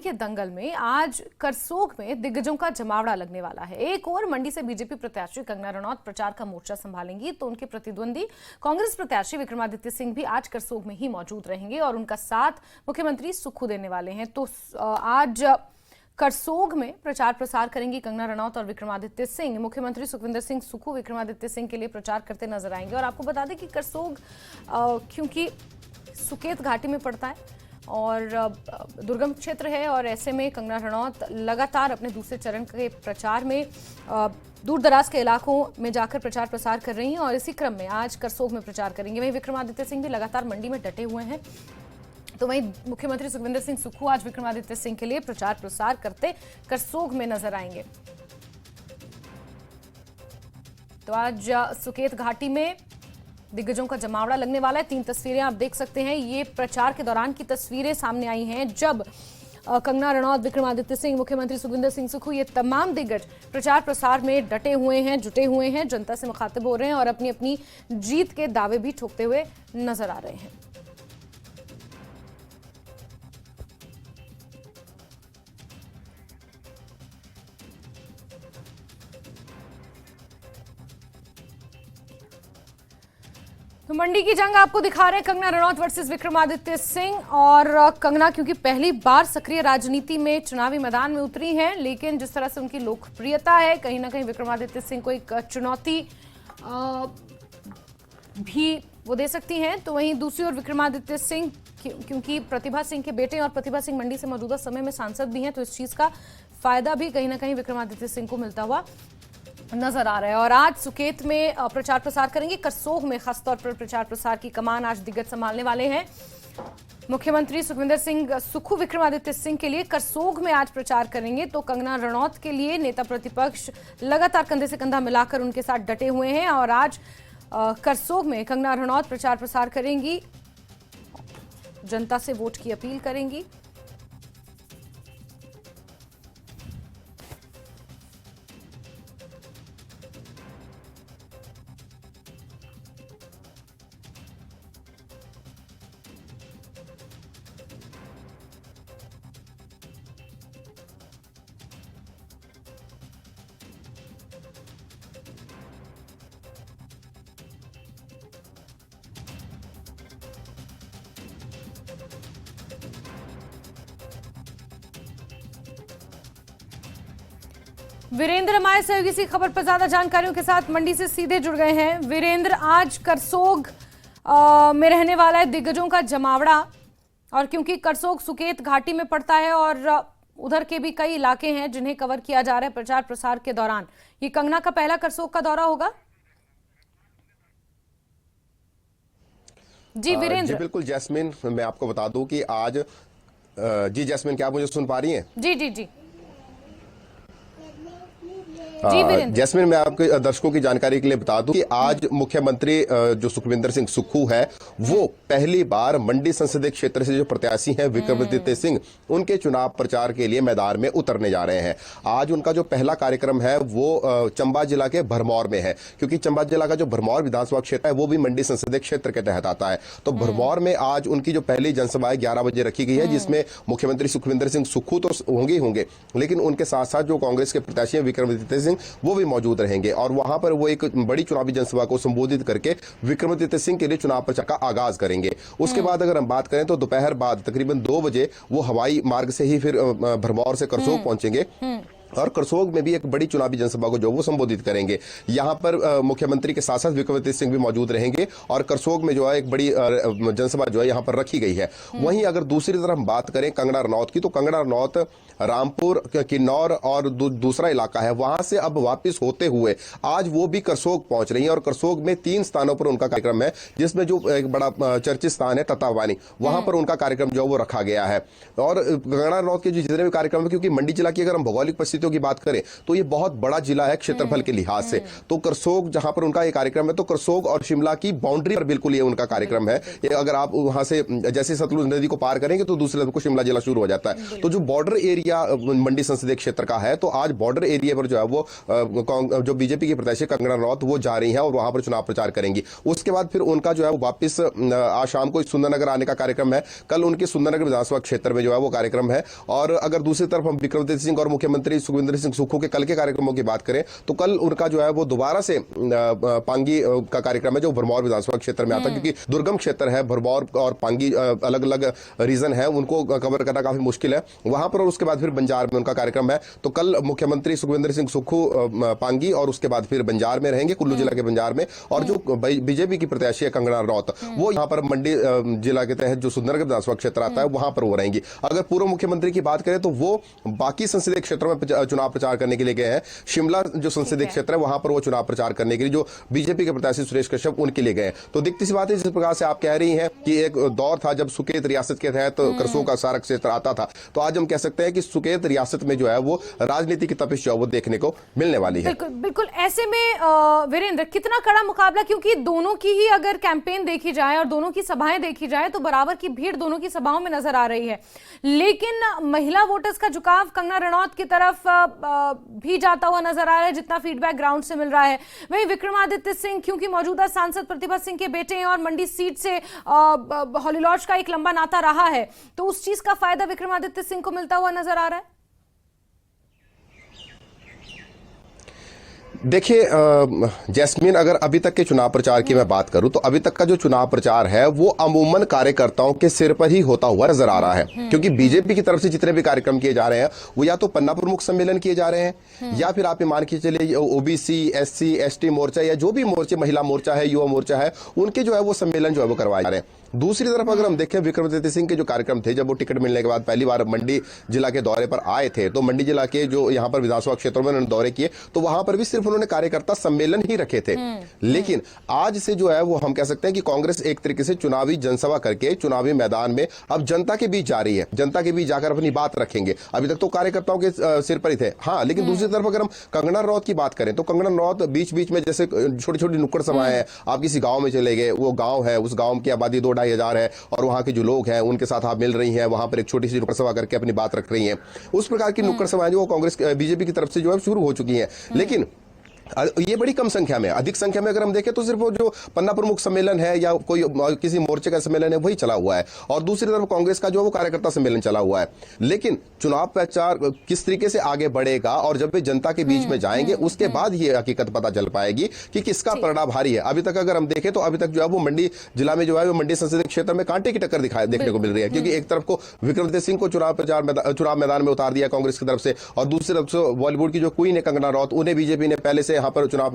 के दंगल में आज करसोग में दिग्गजों का जमावड़ा लगने वाला है। एक और मंडी से बीजेपी प्रत्याशी कंगना रनौत प्रचार का मोर्चा संभालेंगी, तो उनके प्रतिद्वंदी कांग्रेस प्रत्याशी विक्रमादित्य सिंह भी आज करसोग में ही मौजूद रहेंगे और उनका साथ मुख्यमंत्री सुक्खू देने वाले हैं। तो आज करसोग में प्रचार प्रसार करेंगी कंगना रनौत और विक्रमादित्य सिंह। मुख्यमंत्री सुखविंदर सिंह सुक्खू विक्रमादित्य सिंह के लिए प्रचार करते नजर आएंगे। और आपको बता दें कि करसोग क्योंकि सुकेत घाटी में पड़ता है और दुर्गम क्षेत्र है, और ऐसे में कंगना रनौत लगातार अपने दूसरे चरण के प्रचार में दूर दराज के इलाकों में जाकर प्रचार प्रसार कर रही हैं और इसी क्रम में आज करसोग में प्रचार करेंगे। वहीं विक्रमादित्य सिंह भी लगातार मंडी में डटे हुए हैं। तो वहीं मुख्यमंत्री सुखविंदर सिंह सुक्खू आज विक्रमादित्य सिंह के लिए प्रचार प्रसार करते करसोग में नजर आएंगे। तो आज सुकेत घाटी में दिग्गजों का जमावड़ा लगने वाला है। 3 तस्वीरें आप देख सकते हैं, ये प्रचार के दौरान की तस्वीरें सामने आई हैं जब कंगना रनौत, विक्रमादित्य सिंह, मुख्यमंत्री सुखविंदर सिंह सुक्खू ये तमाम दिग्गज प्रचार प्रसार में डटे हुए हैं, जुटे हुए हैं, जनता से मुखातिब हो रहे हैं और अपनी अपनी जीत के दावे भी ठोकते हुए नजर आ रहे हैं। तो मंडी की जंग आपको दिखा रहे हैं कंगना रनौत वर्सेस विक्रमादित्य सिंह। और कंगना क्योंकि पहली बार सक्रिय राजनीति में चुनावी मैदान में उतरी हैं, लेकिन जिस तरह से उनकी लोकप्रियता है, कहीं ना कहीं विक्रमादित्य सिंह को एक चुनौती भी वो दे सकती हैं। तो वहीं दूसरी ओर विक्रमादित्य सिंह क्योंकि प्रतिभा सिंह के बेटे और प्रतिभा सिंह मंडी से मौजूदा समय में सांसद भी हैं, तो इस चीज का फायदा भी कहीं ना कहीं विक्रमादित्य सिंह को मिलता हुआ नजर आ रहा है। और आज सुकेत में प्रचार प्रसार करेंगे। करसोग में खासतौर पर प्रचार प्रसार की कमान आज दिग्गज संभालने वाले हैं। मुख्यमंत्री सुखविंदर सिंह सुक्खू विक्रमादित्य सिंह के लिए करसोग में आज प्रचार करेंगे, तो कंगना रनौत के लिए नेता प्रतिपक्ष लगातार कंधे से कंधा मिलाकर उनके साथ डटे हुए हैं। और आज करसोग में कंगना रनौत प्रचार प्रसार करेंगी, जनता से वोट की अपील करेंगी। वीरेंद्र हमारे सहयोगी इसी खबर पर ज्यादा जानकारियों के साथ मंडी से सीधे जुड़ गए हैं। वीरेंद्र, आज करसोग में रहने वाला है दिग्गजों का जमावड़ा, और क्योंकि करसोग सुकेत घाटी में पड़ता है और उधर के भी कई इलाके हैं जिन्हें कवर किया जा रहा है प्रचार प्रसार के दौरान, ये कंगना का पहला करसोग का दौरा होगा। जी वीरेंद्र। जी बिल्कुल जैस्मिन, मैं आपको बता दूं कि आज जी जैस्मिन, क्या आप मुझे सुन पा रही हैं? जी जी जी जैस्मिन, मैं आपके दर्शकों की जानकारी के लिए बता दूं कि आज मुख्यमंत्री जो सुखविंदर सिंह सुक्खू है, वो पहली बार मंडी संसदीय क्षेत्र से जो प्रत्याशी हैं विक्रमादित्य सिंह, उनके चुनाव प्रचार के लिए मैदान में उतरने जा रहे हैं। आज उनका जो पहला कार्यक्रम है वो चंबा जिला के भरमौर में है, क्योंकि चंबा जिला का जो भरमौर विधानसभा क्षेत्र है वो भी मंडी संसदीय क्षेत्र के तहत आता है। तो भरमौर में आज उनकी जो पहली जनसभा है 11 बजे रखी गई है, जिसमें मुख्यमंत्री सुखविंदर सिंह सुक्खू तो होंगे, लेकिन उनके साथ साथ जो कांग्रेस के प्रत्याशी हैं विक्रमादित्य वो भी मौजूद रहेंगे। और वहां पर वो एक बड़ी चुनावी जनसभा को संबोधित करके विक्रमादित्य सिंह के लिए चुनाव प्रचार का आगाज करेंगे। उसके बाद अगर हम बात करें तो दोपहर बाद तकरीबन 2 बजे वो हवाई मार्ग से ही फिर भरमौर से करसोग पहुंचेंगे और करसोग में भी एक बड़ी चुनावी जनसभा को जो वो संबोधित करेंगे। यहां पर मुख्यमंत्री के साथ साथ विक्रमादित्य सिंह भी मौजूद रहेंगे और करसोग में जो है एक बड़ी जनसभा जो है यहां पर रखी गई है। वहीं अगर दूसरी तरफ हम बात करें कंगना रनौत की, तो कंगना रनौत रामपुर, किन्नौर और दूसरा इलाका है, वहां से अब वापस होते हुए आज वो भी करसोग पहुंच रही हैं। और करसोग में 3 स्थानों पर उनका कार्यक्रम है, जिसमें जो एक बड़ा चर्चित स्थान है तत्तावानी, वहां पर उनका कार्यक्रम जो वो रखा गया है। और कंगना रनौत के जो जितने भी कार्यक्रम है, क्योंकि मंडी जिला की अगर हम भौगोलिक परिस्थितियों की बात करें तो ये बहुत बड़ा जिला है क्षेत्रफल के लिहाज से। तो करसोग जहां पर उनका ये कार्यक्रम है, तो करसोग और शिमला की बाउंड्री पर बिल्कुल ये उनका कार्यक्रम है। ये अगर आप वहां से जैसे सतलुज नदी को पार करेंगे तो दूसरी तरफ को शिमला जिला शुरू हो जाता है। तो जो बॉर्डर एरिया मंडी संसदीय क्षेत्र का है, तो आज बॉर्डर एरिया पर जो है वो जो बीजेपी की प्रत्याशी कंगना रनौत वो जा रही हैं और वहां पर चुनाव प्रचार करेंगी। उसके बाद फिर उनका जो है वो वापस आज शाम को सुंदरनगर आने का कार्यक्रम है। कल उनके सुंदरनगर विधानसभा क्षेत्र में जो है वो कार्यक्रम है। और अगर दूसरी तरफ हम विक्रमादित्य सिंह और मुख्यमंत्री सुखविंदर सिंह सुक्खू के कल के कार्यक्रमों की बात करें तो कल उनका जो है वो दोबारा से पांगी का कार्यक्रम है जो भरमौर विधानसभा क्षेत्र में आता है, क्योंकि दुर्गम क्षेत्र है भरमौर और पांगी, अलग अलग रीजन है, उनको कवर करना काफी मुश्किल है वहां पर। और उसके बाद फिर बंजार में उनका कार्यक्रम है। तो कल मुख्यमंत्री सुखविंदर सिंह सुक्खू पांगी और उसके बाद फिर बंजार में रहेंगे, कुल्लू जिला के बंजार में। और जो बीजेपी की प्रत्याशी है कंगना रनौत वो यहाँ पर मंडी जिला के तहत जो सुंदरनगर विधानसभा क्षेत्र आता है वहां पर वो रहेंगी। अगर पूर्व मुख्यमंत्री की बात करें तो वो बाकी संसदीय क्षेत्रों में चुनाव प्रचार करने के लिए गए हैं। शिमला जो संसदीय क्षेत्र है वहां पर वो चुनाव प्रचार करने के लिए जो बीजेपी के प्रत्याशी सुरेश कश्यप उनके लिए गए। तो दिखती सी बात है, जिस प्रकार से आप कह रही हैं कि एक दौर था जब सुकेत रियासत के तहत करसोग का सारा क्षेत्र आता था, तो आज हम कह सकते हैं कि सुकेत रियासत में जो है वो राजनीति की तपिश जो है वो देखने को मिलने वाली है। बिल्कुल बिल्कुल। ऐसे में वीरेंद्र कितना कड़ा मुकाबला, क्योंकि दोनों की ही अगर कैंपेन देखी जाए और दोनों की सभाएं देखी जाए तो बराबर की भीड़ दोनों की सभाओं में नजर आ रही है। लेकिन महिला वोटर्स का झुकाव कंगना रनौत की तरफ भी जाता हुआ नजर आ रहा है, जितना फीडबैक ग्राउंड से मिल रहा है। वहीं विक्रमादित्य सिंह, क्योंकि मौजूदा सांसद प्रतिभा सिंह के बेटे हैं और मंडी सीट से हॉली लॉज का एक लंबा नाता रहा है, तो उस चीज का फायदा विक्रमादित्य सिंह को मिलता हुआ नजर आ रहा है। देखिए जैस्मीन, अगर अभी तक के चुनाव प्रचार की मैं बात करूं तो अभी तक का जो चुनाव प्रचार है वो अमूमन कार्यकर्ताओं के सिर पर ही होता हुआ नजर आ रहा है, क्योंकि बीजेपी की तरफ से जितने भी कार्यक्रम किए जा रहे हैं वो या तो पन्ना प्रमुख सम्मेलन किए जा रहे हैं या फिर आप ये मान के चलिए ओबीसी एससी एसटी मोर्चा या जो भी मोर्चे, महिला मोर्चा है, युवा मोर्चा है, उनके जो है वो सम्मेलन जो है वो करवाए जा रहे हैं। दूसरी तरफ अगर हम देखें विक्रमादित्य सिंह के जो कार्यक्रम थे, जब वो टिकट मिलने के बाद पहली बार मंडी जिला के दौरे पर आए थे तो मंडी जिला के जो यहाँ पर विधानसभा क्षेत्रों में उन्होंने दौरे किए तो वहां पर भी सिर्फ उन्होंने कार्यकर्ता सम्मेलन ही रखे थे। लेकिन आज से जो है वो हम कह सकते हैं कि कांग्रेस एक तरीके से चुनावी जनसभा करके चुनावी मैदान में अब जनता के बीच जा रही है, जनता के बीच जाकर अपनी बात रखेंगे। अभी तक तो कार्यकर्ताओं के सिर पर ही थे। हाँ, लेकिन दूसरी तरफ अगर हम कंगना रनौत की बात करें तो कंगना रनौत बीच बीच में जैसे छोटी छोटी नुक्कड़ सभाएं हैं, आप किसी गांव में चले गए, वो गांव है, उस गांव की आबादी 2-2.5 हजार है और वहां के जो लोग हैं उनके साथ आप मिल रही हैं, वहां पर एक छोटी सी नुक्कड़ सभा करके अपनी बात रख रही हैं। उस प्रकार की नुक्कड़ सभाएं जो कांग्रेस बीजेपी की तरफ से जो है शुरू हो चुकी हैं। लेकिन ये बड़ी कम संख्या में, अधिक संख्या में अगर हम देखें तो सिर्फ वो जो पन्ना प्रमुख सम्मेलन है या कोई किसी मोर्चे का सम्मेलन है वही चला हुआ है और दूसरी तरफ कांग्रेस का जो वो कार्यकर्ता सम्मेलन चला हुआ है। लेकिन चुनाव प्रचार किस तरीके से आगे बढ़ेगा और जब वे जनता के बीच में जाएंगे उसके बाद ये हकीकत पता चल पाएगी कि किसका पलड़ा भारी है। अभी तक अगर हम देखें तो अभी तक जो है वो मंडी जिला में जो है वो मंडी संसदीय क्षेत्र में कांटे की टक्कर देखने को मिल रही है, क्योंकि एक तरफ को विक्रमादित्य सिंह को चुनाव मैदान में उतार दिया कांग्रेस की तरफ से और दूसरी तरफ से बॉलीवुड की जो क्वीन है कंगना रनौत, उन्हें बीजेपी ने पहले से यहाँ पर चुनाव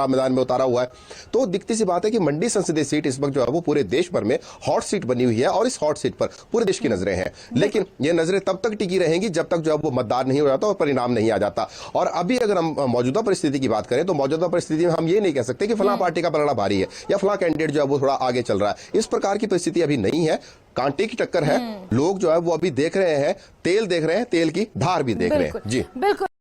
मैदान में उतारा हुआ है। तो दिखती सी बात है कि मंडी संसदीय सीट इस वक्त जो है वो पूरे देश भर में हॉट सीट बनी हुई है और इस हॉट सीट पर पूरे देश की नजरें हैं। लेकिन ये नजरें तब तक टिकी रहेंगी जब तक जो है वो मतदान नहीं हो जाता और परिणाम नहीं आ जाता। और अभी अगर हम मौजूदा परिस्थिति की बात करें तो मौजूदा परिस्थिति में हम ये नहीं कह सकते कि फलां पार्टी का पलड़ा भारी है या फलां कैंडिडेट जो है वो थोड़ा आगे चल रहा है। इस प्रकार की परिस्थिति अभी नहीं है, कांटे की टक्कर है। लोग जो है वो अभी देख रहे हैं, तेल देख रहे हैं, तेल की धार भी देख रहे हैं। जी बिल्कुल।